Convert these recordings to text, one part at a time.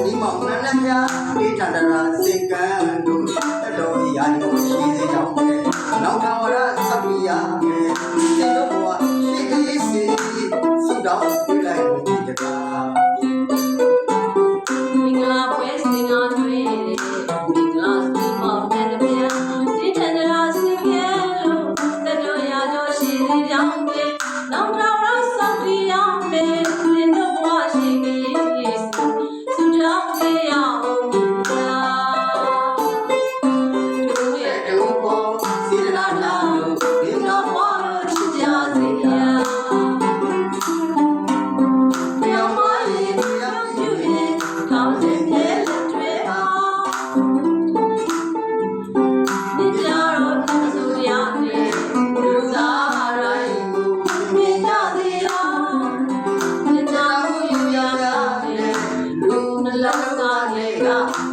ဒီမောင်နှံပြဒီထန္တရာစေကံတို့တတော်ရာညိုရှိစေကြောင်းနဲ့နောက်ထာဝရသဗ္ဗိယနဲ့စေတို့ဘဝရှိသေးစီဆုတောင်းပြုလိုက်ဒီတကားမင်္ဂလာပွဲစင်ကားတွေမင်္ဂလာစီမောင်တဲ့ဗျာဒီထန္တရာစီကဲလို့တတော်ရာကျော်ရှိစေကြောင်းနဲ့နောက်ထာဝရသဗ္ဗိယနဲ့စေတို့ဘဝရှိသေးစီဆုတောင်းပြရအောင်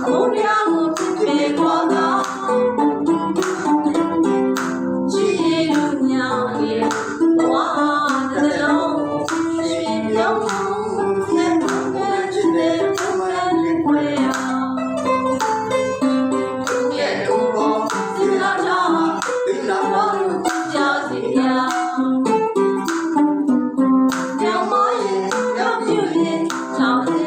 ဘုရားကိုပြေပေါ်တာချီလူညာရဲ့ဘဝတစ်လုံးရှင်ပြောင်းဆက်တဲ့ချစ်တဲ့ဘဝနဲ့ခွေအောင်ရဲ့လူပေါ်စီလာတာဘိလာမောလို့ကြာစီရကြောင်မရဲ့ကြောင်ပြည့်ရဲ့ချောင်း